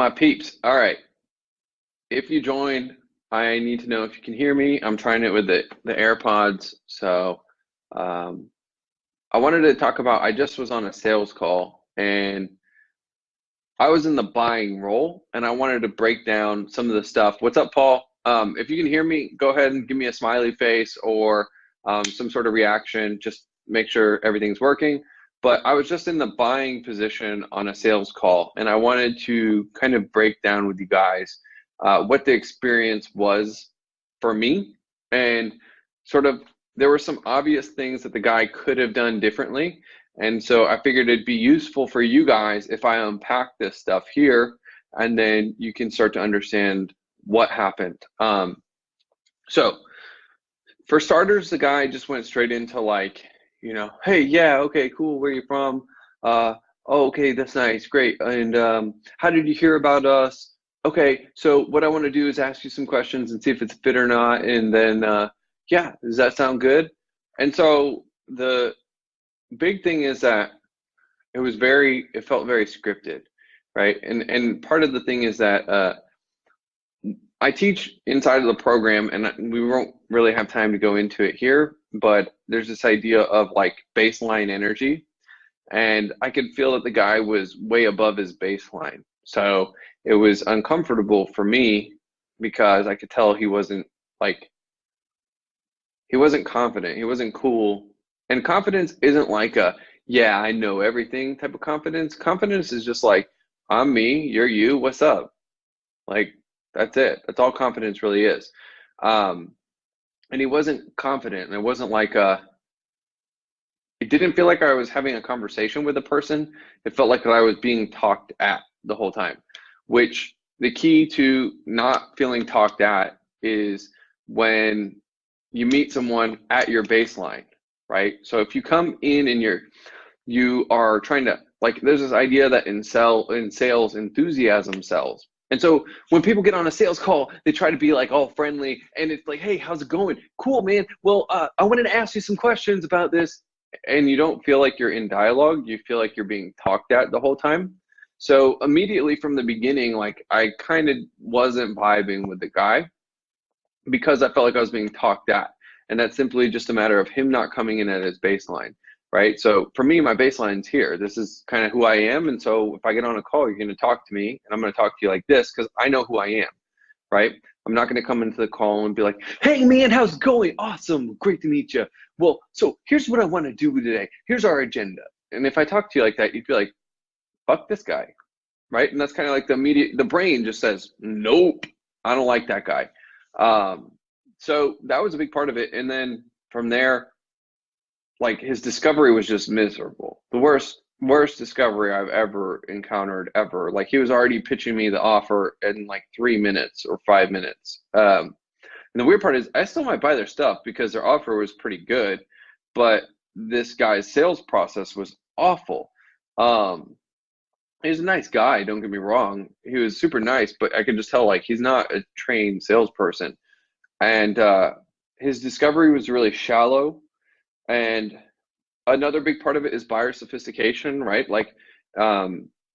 my peeps? All right. If you join, I need to know if you can hear me. I'm trying it with the AirPods. So um, I wanted to talk about, I just was on a sales call and I was in the buying role and I wanted to break down some of the stuff. What's up, Paul? If you can hear me, go ahead and give me a smiley face or some sort of reaction. Just make sure everything's working. But I was just in the buying position on a sales call and I wanted to kind of break down with you guys what the experience was for me, and sort of there were some obvious things that the guy could have done differently. And so I figured it'd be useful for you guys if I unpack this stuff here, and then you can start to understand what happened. So for starters, the guy just went straight into like, hey, yeah, okay, cool, where you from? Oh, okay, that's nice, great. And how did you hear about us? Okay, so what I want to do is ask you some questions and see if it's fit or not. And then, yeah, does that sound good? And so the big thing is that it felt very scripted, right? And part of the thing is that I teach inside of the program, and we won't really have time to go into it here, but there's this idea of like baseline energy. And I could feel that the guy was way above his baseline. So it was uncomfortable for me because I could tell he wasn't confident. He wasn't cool. And confidence isn't like a, yeah, I know everything type of confidence. Confidence is just like, I'm me, you're you, what's up? Like, that's it. That's all confidence really is. And he wasn't confident. And it wasn't like it didn't feel like I was having a conversation with a person. It felt like I was being talked at the whole time, which the key to not feeling talked at is when you meet someone at your baseline, right? So if you come in and you are trying to, like, there's this idea that in sales, enthusiasm sells. And so when people get on a sales call, they try to be like all friendly and it's like, hey, how's it going? Cool, man. Well, I wanted to ask you some questions about this. And you don't feel like you're in dialogue. You feel like you're being talked at the whole time. So immediately from the beginning, like I kind of wasn't vibing with the guy because I felt like I was being talked at. And that's simply just a matter of him not coming in at his baseline, right? So for me, my baseline's here. This is kind of who I am. And so if I get on a call, you're going to talk to me and I'm going to talk to you like this because I know who I am, right? I'm not going to come into the call and be like, hey, man, how's it going? Awesome. Great to meet you. Well, so here's what I want to do today. Here's our agenda. And if I talk to you like that, you'd be like, fuck this guy, right? And that's kind of like the brain just says, nope, I don't like that guy. So that was a big part of it. And then from there, like his discovery was just miserable. The worst discovery I've ever encountered ever. Like he was already pitching me the offer in like 3 minutes or 5 minutes. And the weird part is I still might buy their stuff because their offer was pretty good, but this guy's sales process was awful. He's a nice guy, don't get me wrong. He was super nice, but I could just tell like he's not a trained salesperson. And his discovery was really shallow. And another big part of it is buyer sophistication, right? Like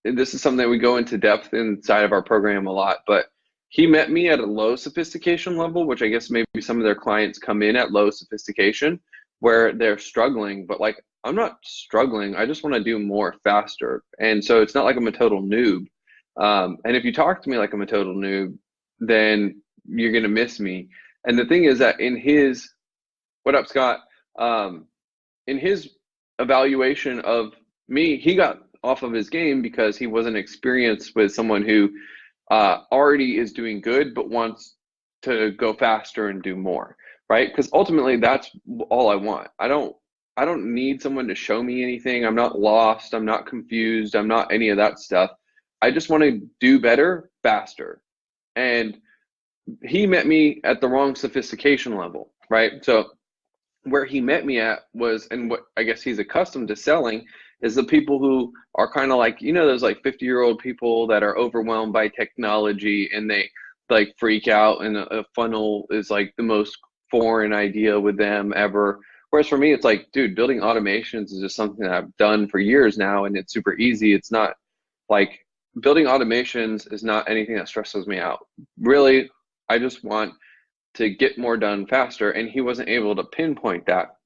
this is something that we go into depth inside of our program a lot, but he met me at a low sophistication level, which I guess maybe some of their clients come in at low sophistication where they're struggling, but like, I'm not struggling. I just want to do more faster. And so it's not like I'm a total noob. And if you talk to me like I'm a total noob, then you're going to miss me. And the thing is that what up, Scott? In his evaluation of me, he got off of his game because he wasn't experienced with someone who already is doing good but wants to go faster and do more, right? Because ultimately that's all I want. I don't need someone to show me anything. I'm not lost, I'm not confused, I'm not any of that stuff. I just want to do better faster. And he met me at the wrong sophistication level, right? So where he met me at was, and what I guess he's accustomed to selling, is the people who are kind of like, those like 50-year-old people that are overwhelmed by technology and they like freak out, and a funnel is like the most foreign idea with them ever. Whereas for me, it's like, dude, building automations is just something that I've done for years now and it's super easy. It's not like building automations is not anything that stresses me out. Really, I just want to get more done faster. And he wasn't able to pinpoint that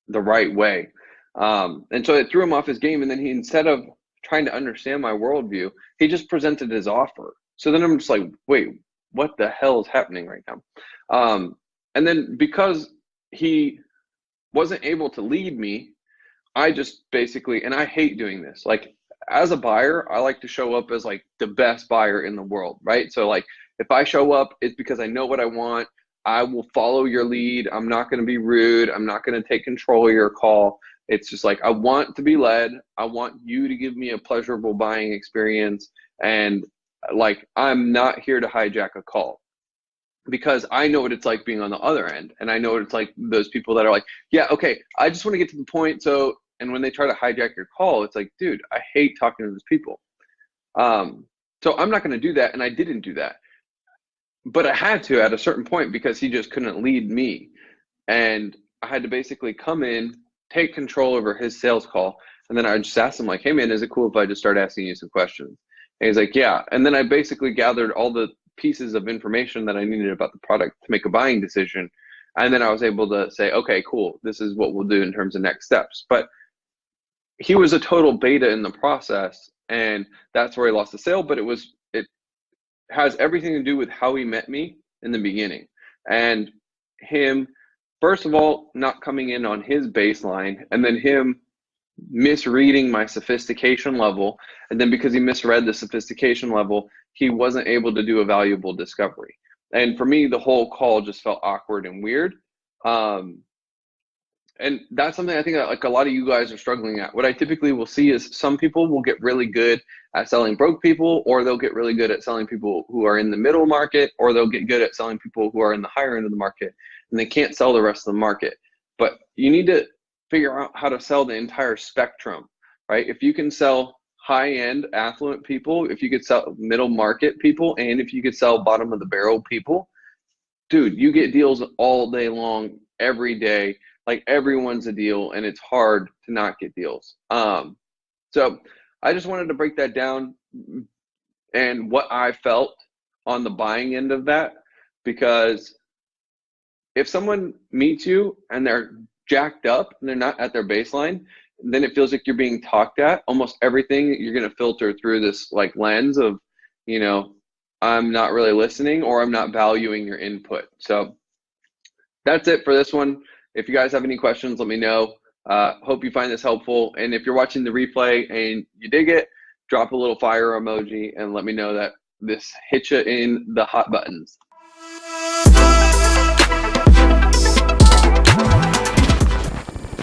the right way. And so it threw him off his game. And then he, instead of trying to understand my worldview, he just presented his offer. So then I'm just like, wait, what the hell is happening right now? And then because he wasn't able to lead me, I just basically, and I hate doing this. Like, as a buyer, I like to show up as like the best buyer in the world, right? So like, if I show up, it's because I know what I want. I will follow your lead. I'm not going to be rude. I'm not going to take control of your call. It's just like, I want to be led. I want you to give me a pleasurable buying experience. And like, I'm not here to hijack a call, because I know what it's like being on the other end. And I know what it's like, those people that are like, yeah, okay, I just want to get to the point. So, and when they try to hijack your call, it's like, dude, I hate talking to those people. So I'm not going to do that. And I didn't do that. But I had to at a certain point, because he just couldn't lead me. And I had to basically come in, take control over his sales call. And then I just asked him like, hey man, is it cool if I just start asking you some questions? And he's like, yeah. And then I basically gathered all the pieces of information that I needed about the product to make a buying decision. And then I was able to say, okay, cool, this is what we'll do in terms of next steps. But he was a total beta in the process, and that's where he lost the sale. But it has everything to do with how he met me in the beginning, and him, first of all, not coming in on his baseline, and then him misreading my sophistication level. And then because he misread the sophistication level, he wasn't able to do a valuable discovery. And for me, the whole call just felt awkward and weird. And that's something I think that like a lot of you guys are struggling at. What I typically will see is some people will get really good at selling broke people, or they'll get really good at selling people who are in the middle market, or they'll get good at selling people who are in the higher end of the market, and they can't sell the rest of the market. But you need to figure out how to sell the entire spectrum, right? If you can sell high-end affluent people, if you could sell middle market people, and if you could sell bottom of the barrel people, dude, you get deals all day long, every day. Like, everyone's a deal, and it's hard to not get deals. So I just wanted to break that down and what I felt on the buying end of that, because if someone meets you and they're jacked up and they're not at their baseline, then it feels like you're being talked at. Almost everything you're going to filter through this like lens of, you know, I'm not really listening, or I'm not valuing your input. So that's it for this one. If you guys have any questions, let me know. Hope you find this helpful. And if you're watching the replay and you dig it, drop a little fire emoji and let me know that this hit you in the hot buttons.